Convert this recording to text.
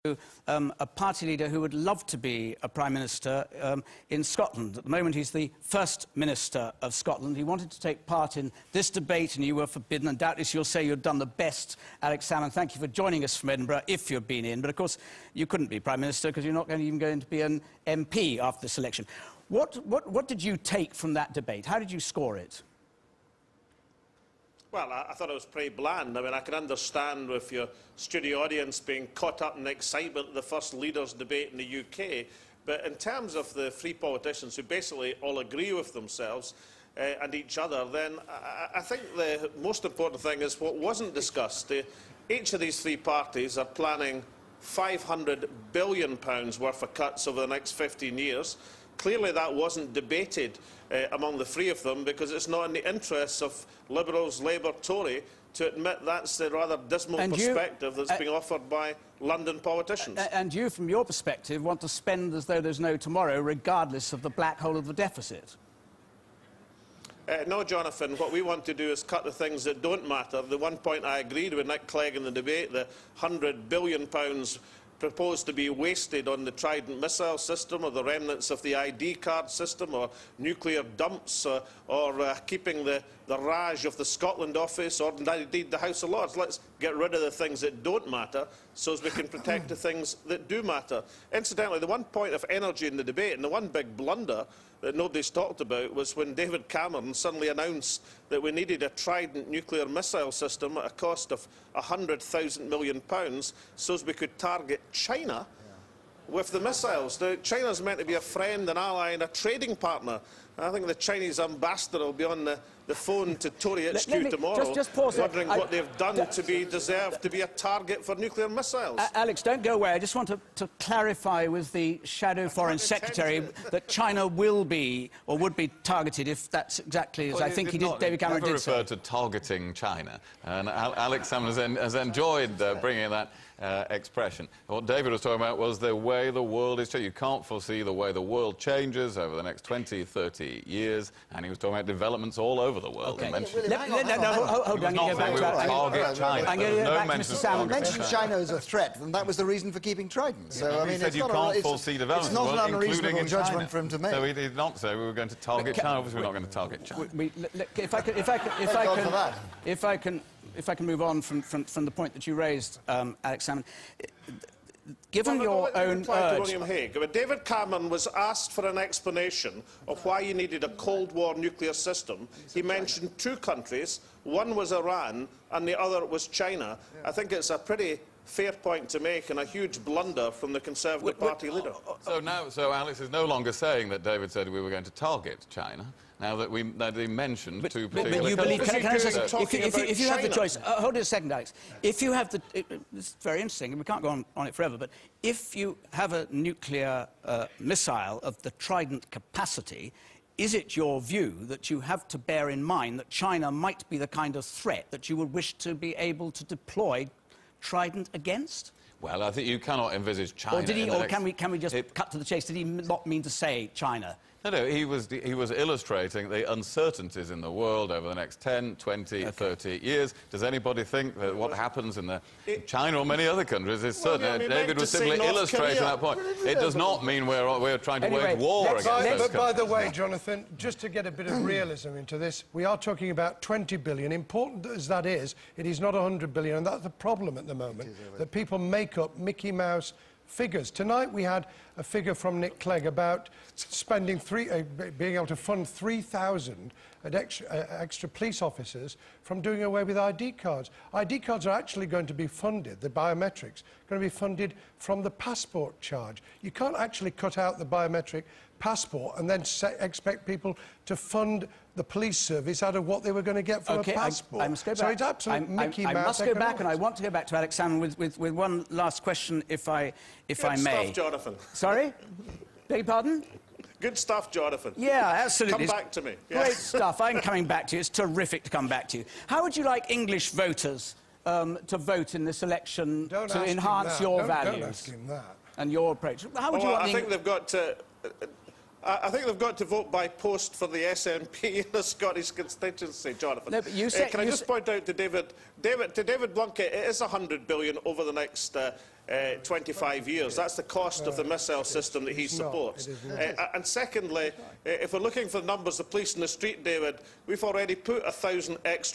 A party leader who would love to be a Prime Minister in Scotland. At the moment, he's the First Minister of Scotland. He wanted to take part in this debate, and you were forbidden, and doubtless you'll say you've done the best. Alex Salmond, thank you for joining us from Edinburgh, if you've been in. But, of course, you couldn't be Prime Minister because you're not even going to be an MP after this election. What did you take from that debate? How did you score it? Well, I thought it was pretty bland. I mean, I can understand with your studio audience being caught up in the excitement of the first leaders' debate in the UK, but in terms of the three politicians who basically all agree with themselves and each other, then I think the most important thing is what wasn't discussed. Each of these three parties are planning £500 billion worth of cuts over the next 15 years. Clearly that wasn't debated among the three of them because it's not in the interests of Liberals, Labour, Tory to admit that's the rather dismal perspective that's being offered by London politicians. And you, from your perspective, want to spend as though there's no tomorrow, regardless of the black hole of the deficit. No, Jonathan, what we want to do is cut the things that don't matter. The one point I agreed with Nick Clegg in the debate, the £100 billion proposed to be wasted on the Trident missile system or the remnants of the ID card system or nuclear dumps or keeping the Raj of the Scotland office or indeed the House of Lords. Let's get rid of the things that don't matter so as we can protect the things that do matter. Incidentally, the one point of energy in the debate and the one big blunder that nobody's talked about was when David Cameron suddenly announced that we needed a Trident nuclear missile system at a cost of £100,000 million so as we could target China with the missiles. Now, China's meant to be a friend, an ally and a trading partner. I think the Chinese ambassador will be on the phone to Tory HQ tomorrow, wondering what they've done to deserve to be a target for nuclear missiles. Alex, don't go away. I just want to clarify with the Shadow Foreign Secretary that China will be, or would be, targeted if that's exactly as I think David Cameron did say. Never referred to targeting China. And Alex Salmond has enjoyed bringing that expression. What David was talking about was the way the world is changing. You can't foresee the way the world changes over the next 20, 30 years, and he was talking about developments all over the world. Okay. Hold on. You mentioned China as a threat, and that was the reason for keeping Trident. So, I mean, you can't foresee developments. It's not an unreasonable judgment for him to make. So he did not say we were going to target China. Obviously, we're not going to target China. If I can move on from the point that you raised, Alex Salmond, given your own urge... William Hague, David Cameron was asked for an explanation of why you needed a Cold War nuclear system. He mentioned two countries. One was Iran and the other was China. I think it's a pretty fair point to make and a huge blunder from the Conservative Party leader. So Alex is no longer saying that David said we were going to target China. Now that they mentioned two particular countries. Can I say, if you have the choice, hold it a second, Alex. If you have the, it's very interesting, and we can't go on it forever, but if you have a nuclear missile of the Trident capacity, is it your view that you have to bear in mind that China might be the kind of threat that you would wish to be able to deploy Trident against? Well, I think you cannot envisage China. Or did he? Or can we just cut to the chase? Did he not mean to say China? No, he was illustrating the uncertainties in the world over the next 10, 20, 30 years. Does anybody think that what happens in China or many other countries is certain? I mean, David was simply illustrating that point. It does not mean we're trying to wage war against those countries. But by the way, Jonathan, just to get a bit of realism into this, we are talking about 20 billion. Important as that is, it is not 100 billion, and that's the problem at the moment, that people make up Mickey Mouse figures. Tonight we had a figure from Nick Clegg about spending being able to fund 3,000 extra police officers from doing away with ID cards. ID cards are actually going to be funded, the biometrics, going to be funded from the passport charge. You can't actually cut out the biometric passport and then expect people to fund the police service out of what they were going to get from a passport. I must go back. So it's absolute Mickey Mouse. I must go back, and I want to go back to Alex Salmond with one last question, if I may. Good stuff, Jonathan. Sorry? Beg your pardon? Good stuff, Jonathan. Yeah, absolutely. Come back to me. Great stuff. I'm coming back to you. It's terrific to come back to you. How would you like English voters to vote in this election to enhance your values? Don't ask him that. And your approach? How would you want I think they've got to... I think they've got to vote by post for the SNP in the Scottish constituency, Jonathan. No, but you say, can I just point out to David Blunkett, it is 100 billion over the next 25 years. That's the cost of the missile system that he supports. And secondly, if we're looking for numbers of police in the street, David, we've already put 1,000 extra